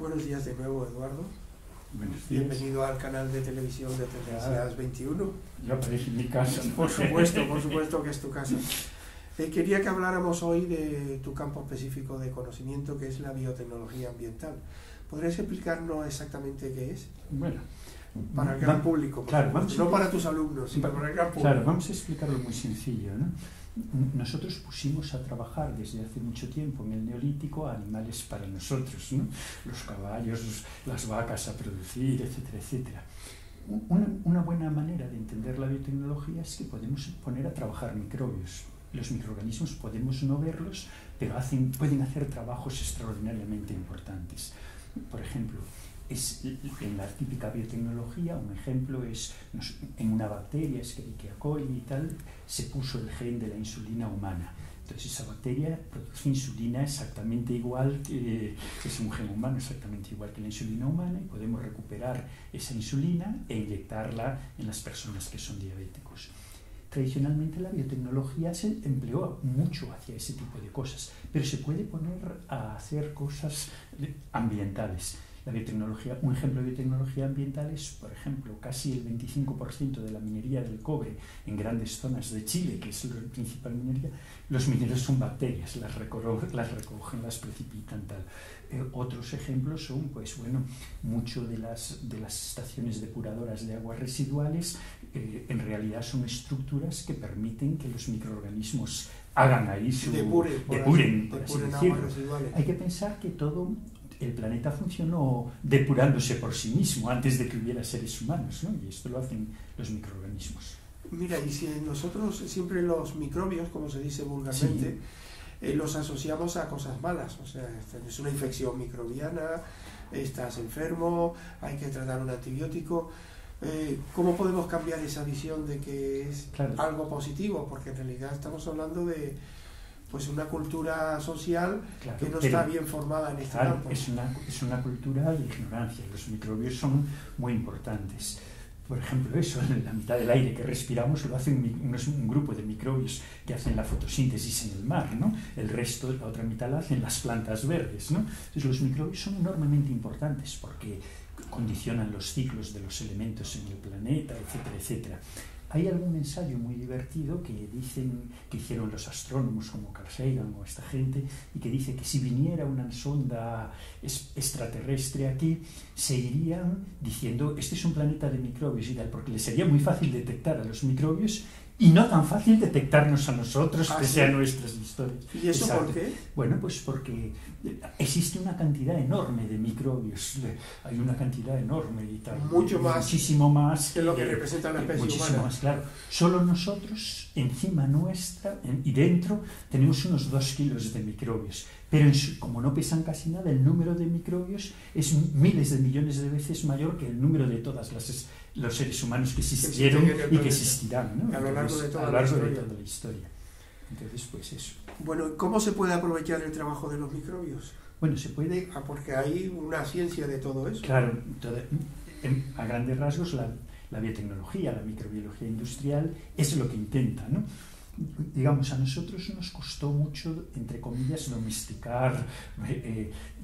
Buenos días de nuevo, Eduardo. Buenos días. Bienvenido al canal de televisión de Tendencias 21. Yo aparezco en mi casa. Por supuesto que es tu casa. Quería que habláramos hoy de tu campo específico de conocimiento, que es la biotecnología ambiental. ¿Podrías explicarnos exactamente qué es? Bueno, para el gran público, claro, no para tus alumnos, sino para el gran público. Claro, vamos a explicarlo muy sencillo, ¿no? Nosotros pusimos a trabajar desde hace mucho tiempo en el Neolítico a animales para nosotros, ¿no? Los caballos, las vacas a producir, etcétera, etcétera. Una buena manera de entender la biotecnología es que podemos poner a trabajar microbios. Los microorganismos podemos no verlos, pero pueden hacer trabajos extraordinariamente importantes. Por ejemplo, en la típica biotecnología, un ejemplo es en una bacteria, Escherichia coli y tal, se puso el gen de la insulina humana. Entonces esa bacteria produce insulina exactamente igual, es un gen humano exactamente igual que la insulina humana, y podemos recuperar esa insulina e inyectarla en las personas que son diabéticos. Tradicionalmente la biotecnología se empleó mucho hacia ese tipo de cosas, pero se puede poner a hacer cosas ambientales. La biotecnología, un ejemplo de biotecnología ambiental es, por ejemplo, casi el 25% de la minería del cobre en grandes zonas de Chile, que es la principal minería. Los mineros son bacterias, las recogen, las precipitan, tal. Otros ejemplos son, pues bueno, mucho de las estaciones depuradoras de aguas residuales en realidad son estructuras que permiten que los microorganismos hagan ahí su... depuren, por así decirlo. Hay que pensar que todo el planeta funcionó depurándose por sí mismo antes de que hubiera seres humanos, ¿no? Y esto lo hacen los microorganismos. Mira, y si nosotros siempre los microbios, como se dice vulgarmente, sí, los asociamos a cosas malas, o sea, es una infección microbiana, estás enfermo, hay que tratar un antibiótico. ¿Cómo podemos cambiar esa visión de que es algo positivo? Porque en realidad estamos hablando de pues una cultura social que no está bien formada en este campo. Es una cultura de ignorancia. Los microbios son muy importantes. Por ejemplo, eso, en la mitad del aire que respiramos lo hace un grupo de microbios que hacen la fotosíntesis en el mar, ¿no? El resto, la otra mitad la hacen las plantas verdes, ¿no? Entonces los microbios son enormemente importantes porque condicionan los ciclos de los elementos en el planeta, etcétera, etcétera. Hay algún ensayo muy divertido que dicen que hicieron los astrónomos como Carl Sagan o esta gente, y que dice que si viniera una sonda extraterrestre aquí, se irían diciendo este es un planeta de microbios y tal, porque les sería muy fácil detectar a los microbios y no tan fácil detectarnos a nosotros, pese a nuestras historias. ¿Y eso por qué? Bueno, pues porque existe una cantidad enorme de microbios, hay una cantidad enorme y tal. Muchísimo más que lo que representa la especie humana. Más, claro. Solo nosotros, encima nuestra y dentro, tenemos unos 2 kilos de microbios. Pero como no pesan casi nada, el número de microbios es miles de millones de veces mayor que el número de todos los seres humanos que existieron y que existirán, ¿no? A lo largo de toda la historia. Entonces, pues eso. Bueno, ¿cómo se puede aprovechar el trabajo de los microbios? Bueno, se puede... porque hay una ciencia de todo eso. Claro, a grandes rasgos la biotecnología, la microbiología industrial es lo que intenta, ¿no? Digamos, a nosotros nos costó mucho, entre comillas, domesticar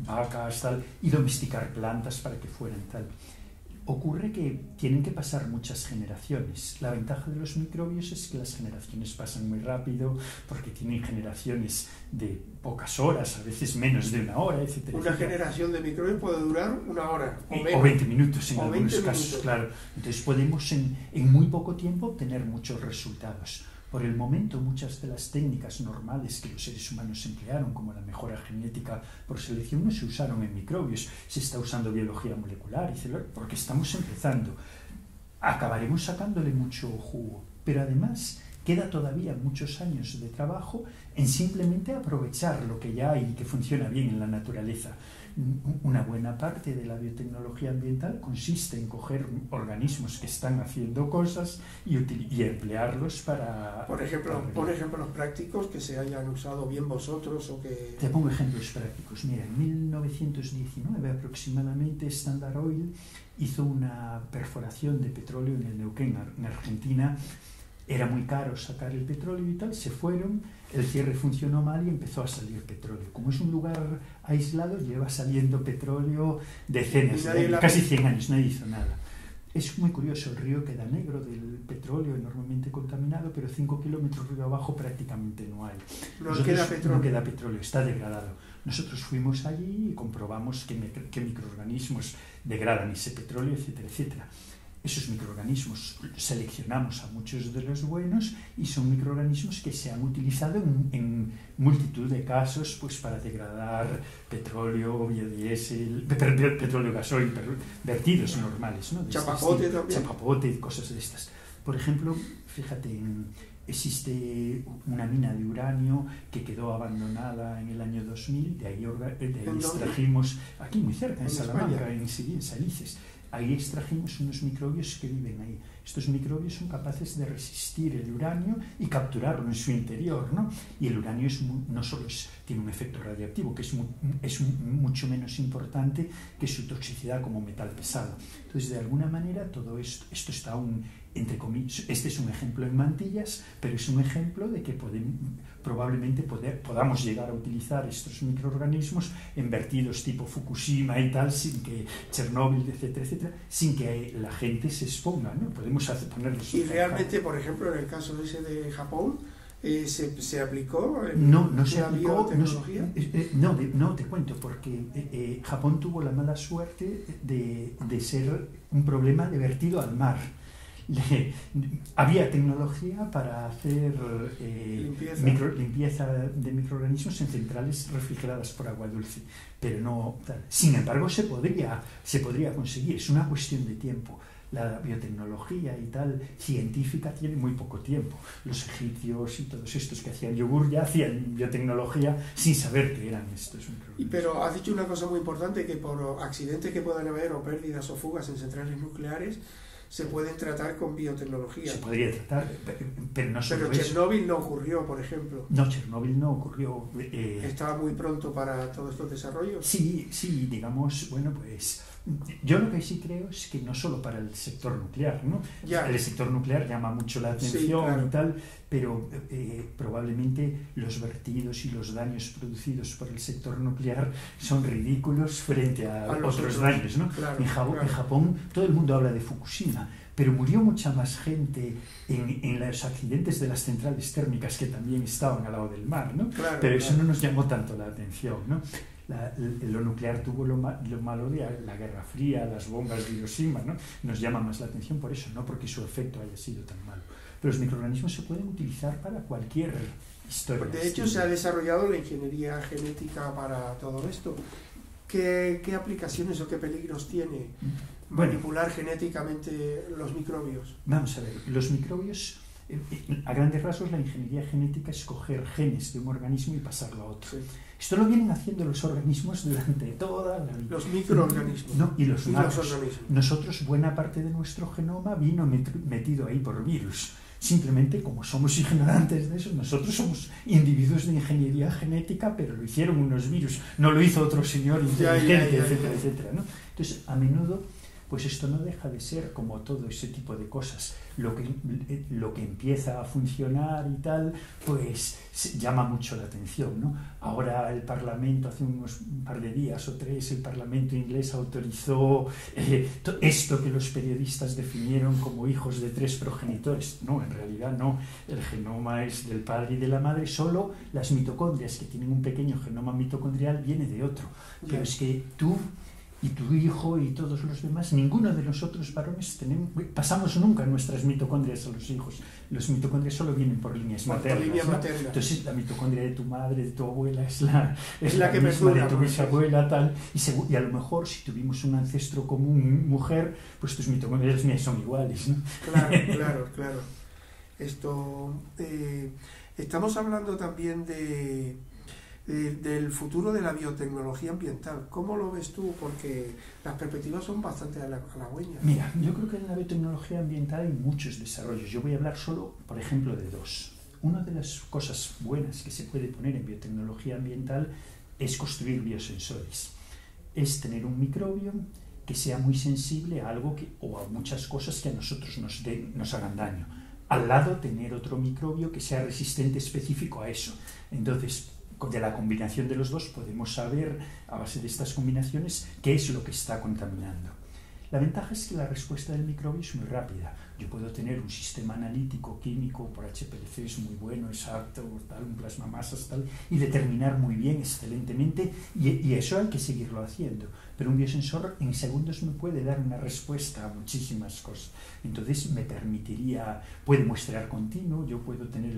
vacas, tal, y domesticar plantas para que fueran tal. Ocurre que tienen que pasar muchas generaciones. La ventaja de los microbios es que las generaciones pasan muy rápido, porque tienen generaciones de pocas horas, a veces menos de una hora, etc. Una generación de microbios puede durar una hora o 20 minutos en algunos casos, claro. Entonces podemos en muy poco tiempo obtener muchos resultados. Por el momento, muchas de las técnicas normales que los seres humanos emplearon, como la mejora genética por selección, no se usaron en microbios. Se está usando biología molecular y celular, porque estamos empezando. Acabaremos sacándole mucho jugo, pero además queda todavía muchos años de trabajo en simplemente aprovechar lo que ya hay y que funciona bien en la naturaleza. Una buena parte de la biotecnología ambiental consiste en coger organismos que están haciendo cosas y emplearlos para... Por ejemplo, pon ejemplos prácticos que se hayan usado bien vosotros o que... Te pongo ejemplos prácticos. Mira, en 1919 aproximadamente Standard Oil hizo una perforación de petróleo en el Neuquén, en Argentina, era muy caro sacar el petróleo y tal, se fueron, el cierre funcionó mal y empezó a salir petróleo. Como es un lugar aislado, lleva saliendo petróleo decenas de años, casi 100 años, nadie hizo nada. Es muy curioso, el río queda negro del petróleo, enormemente contaminado, pero 5 kilómetros río abajo prácticamente no hay. No queda petróleo, está degradado. Nosotros fuimos allí y comprobamos qué microorganismos degradan ese petróleo, etcétera, etcétera. Esos microorganismos seleccionamos a muchos de los buenos y son microorganismos que se han utilizado en multitud de casos pues, para degradar petróleo, biodiesel, petróleo gasoil, vertidos normales, ¿no? Chapapote también. Chapapote, cosas de estas. Por ejemplo, fíjate, existe una mina de uranio que quedó abandonada en el año 2000, de ahí extrajimos, aquí muy cerca, en Salamanca, en Salices. Ahí extrajimos unos microbios que viven ahí. Estos microbios son capaces de resistir el uranio y capturarlo en su interior, ¿no? Y el uranio no solo tiene un efecto radiactivo, que es mucho menos importante que su toxicidad como metal pesado. Entonces, de alguna manera, todo esto está entre comillas, este es un ejemplo en Mantillas, pero es un ejemplo de que probablemente podamos llegar a utilizar estos microorganismos en vertidos tipo Fukushima y tal, sin que Chernóbil, etcétera, etcétera, sin que la gente se exponga, ¿no? Podemos ponerlos. Y realmente, por ejemplo, en el caso ese de Japón, ¿se aplicó? No se aplicó. No, te cuento, porque Japón tuvo la mala suerte de ser un problema de vertido al mar. Había tecnología para hacer limpieza de microorganismos en centrales refrigeradas por agua dulce, pero no tal. Sin embargo, se podría conseguir, es una cuestión de tiempo. La biotecnología y tal científica tiene muy poco tiempo. Los egipcios y todos estos que hacían yogur ya hacían biotecnología sin saber qué eran estos microorganismos. Pero has dicho una cosa muy importante, que por accidentes que puedan haber o pérdidas o fugas en centrales nucleares se pueden tratar con biotecnología. Se podría tratar, pero no solo Pero Chernóbil no ocurrió, por ejemplo. No, Chernóbil no ocurrió. ¿Estaba muy pronto para todos estos desarrollos? Sí, digamos, bueno, pues yo lo que sí creo es que no solo para el sector nuclear, ¿no? Ya. El sector nuclear llama mucho la atención, sí, claro, y tal, pero probablemente los vertidos y los daños producidos por el sector nuclear son ridículos frente a otros daños, ¿no? Claro, en Japón todo el mundo habla de Fukushima, pero murió mucha más gente en los accidentes de las centrales térmicas que también estaban al lado del mar, ¿no? Claro, pero eso no nos llamó tanto la atención, ¿no? Lo nuclear tuvo lo malo de la Guerra Fría, las bombas de Hiroshima, ¿no? Nos llama más la atención por eso, no porque su efecto haya sido tan malo. Pero los microorganismos se pueden utilizar para cualquier historia. De hecho, se ha desarrollado la ingeniería genética para todo esto. ¿Qué aplicaciones o qué peligros tiene manipular genéticamente los microbios? Vamos a ver, los microbios, a grandes rasgos, la ingeniería genética es coger genes de un organismo y pasarlo a otro. Sí. Esto lo vienen haciendo los organismos durante toda la vida. Los microorganismos. No, y los organismos. Nosotros, buena parte de nuestro genoma vino metido ahí por virus. Simplemente, como somos ignorantes de eso, nosotros somos individuos de ingeniería genética, pero lo hicieron unos virus, no lo hizo otro señor inteligente, etcétera, etcétera, ¿no? Entonces, a menudo, pues esto no deja de ser, como todo ese tipo de cosas, lo que empieza a funcionar y tal, pues llama mucho la atención, ¿no? Ahora el Parlamento, hace un par de días o 3, el Parlamento inglés autorizó esto que los periodistas definieron como hijos de 3 progenitores. No, en realidad no. El genoma es del padre y de la madre, solo las mitocondrias, que tienen un pequeño genoma mitocondrial, viene de otro. Pero es que tú y tu hijo y todos los demás, ninguno de nosotros varones pasamos nunca nuestras mitocondrias a los hijos. Los mitocondrias solo vienen por líneas maternas, ¿no? Entonces la mitocondria de tu madre, de tu abuela, es la que misma de tu bisabuela, tal, y a lo mejor si tuvimos un ancestro común, mujer, pues tus mitocondrias mías son iguales, ¿no? Claro. Estamos hablando también del futuro de la biotecnología ambiental. ¿Cómo lo ves tú? Porque las perspectivas son bastante halagüeñas. Mira, yo creo que en la biotecnología ambiental hay muchos desarrollos. Yo voy a hablar solo, por ejemplo, de 2. Una de las cosas buenas que se puede poner en biotecnología ambiental es construir biosensores. Es tener un microbio que sea muy sensible a algo o a muchas cosas que a nosotros nos hagan daño. al lado tener otro microbio que sea resistente específico a eso. Entonces, de la combinación de los dos podemos saber, a base de estas combinaciones, qué es lo que está contaminando. La ventaja es que la respuesta del microbio es muy rápida. Yo puedo tener un sistema analítico químico por HPLC, es muy bueno, exacto, tal, un plasmamasas, tal, y determinar muy bien, excelentemente, y eso hay que seguirlo haciendo. Pero un biosensor en segundos me puede dar una respuesta a muchísimas cosas. Entonces me permitiría, puede muestrear continuo, yo puedo tener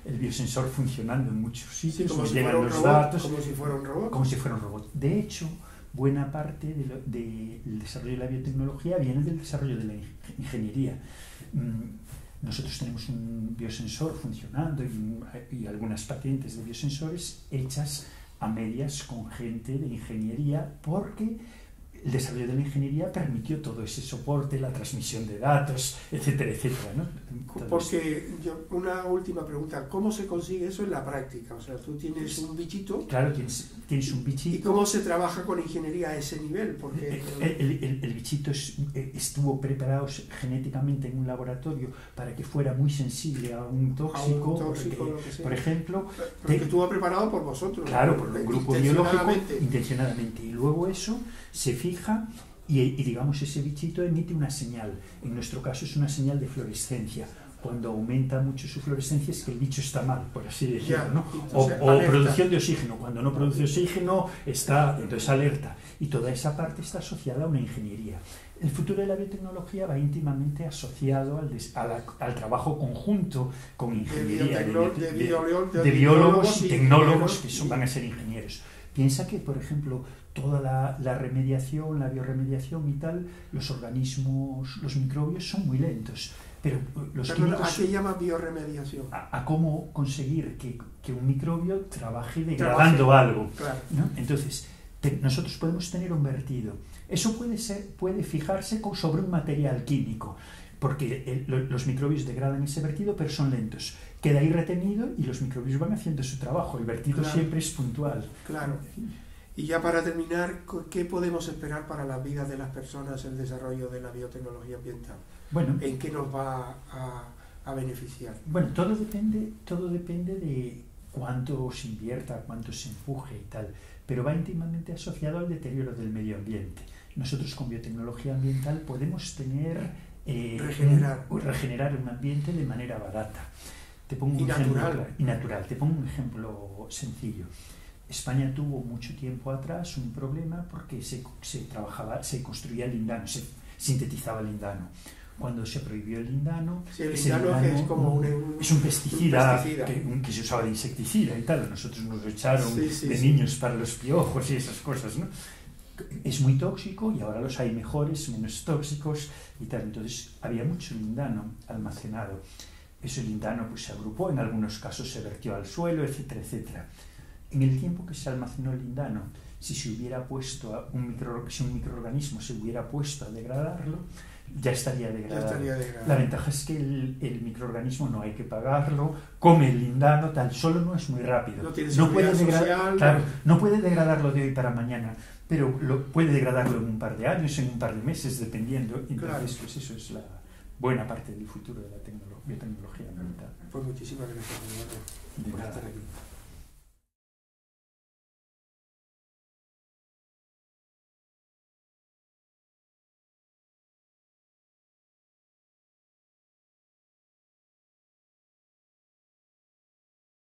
el biosensor funcionando en muchos sitios, como me si llegan fuera un los robot, datos. como si fuera un robot. Como si fuera un robot. De hecho, buena parte del desarrollo de la biotecnología viene del desarrollo de la ingeniería. Nosotros tenemos un biosensor funcionando y algunas patentes de biosensores hechas a medias con gente de ingeniería, porque el desarrollo de la ingeniería permitió todo ese soporte, la transmisión de datos, etcétera, etcétera, ¿no? Porque una última pregunta, ¿cómo se consigue eso en la práctica? O sea, tú tienes un bichito. Claro, tienes un bichito. ¿Y cómo se trabaja con ingeniería a ese nivel? Porque el bichito estuvo preparado genéticamente en un laboratorio para que fuera muy sensible a un tóxico, lo que sea. Por ejemplo. Porque estuvo preparado por vosotros. Claro, por un grupo biológico, intencionadamente. Y luego eso se fija y digamos, ese bichito emite una señal. En nuestro caso es una señal de fluorescencia. Cuando aumenta mucho su fluorescencia es que el bicho está mal, por así decirlo, ¿no? O producción de oxígeno. Cuando no produce oxígeno, está entonces alerta. Y toda esa parte está asociada a una ingeniería. El futuro de la biotecnología va íntimamente asociado al trabajo conjunto con ingeniería, de biólogos y tecnólogos que van a ser ingenieros. Piensa que, por ejemplo, toda la remediación, la bioremediación y tal, los organismos, los microbios son muy lentos. Pero los químicos, ¿a qué llama bioremediación? A cómo conseguir que un microbio trabaje degradando algo. Claro. ¿No? Entonces, nosotros podemos tener un vertido. Eso puede fijarse sobre un material químico, porque los microbios degradan ese vertido, pero son lentos. Queda ahí retenido y los microbios van haciendo su trabajo. El vertido siempre es puntual. Claro. Y ya para terminar, ¿qué podemos esperar para la vida de las personas el desarrollo de la biotecnología ambiental? Bueno, ¿en qué nos va a beneficiar? Bueno, todo depende de cuánto se invierta, cuánto se empuje y tal, pero va íntimamente asociado al deterioro del medio ambiente. Nosotros con biotecnología ambiental podemos regenerar un ambiente de manera barata. Te pongo un ejemplo, y natural. Te pongo un ejemplo sencillo. España tuvo mucho tiempo atrás un problema porque se construía el lindano, se sintetizaba el lindano. Cuando se prohibió el lindano, el lindano es como es un pesticida que se usaba de insecticida y tal. Nosotros nos lo echaron niños para los piojos y esas cosas, ¿no? Es muy tóxico y ahora los hay mejores, menos tóxicos y tal. Entonces había mucho lindano almacenado. Ese lindano pues se agrupó, en algunos casos se vertió al suelo, etcétera, etcétera. En el tiempo que se almacenó el lindano, si un microorganismo se hubiera puesto a degradarlo, ya estaría degradado. La ventaja es que el microorganismo no hay que pagarlo, come el lindano, tal, solo no es muy rápido. No puede degradarlo de hoy para mañana, pero puede degradarlo en un par de años, en un par de meses, dependiendo. Entonces, pues eso es la buena parte del futuro de la biotecnología ambiental. Pues muchísimas gracias por estar aquí.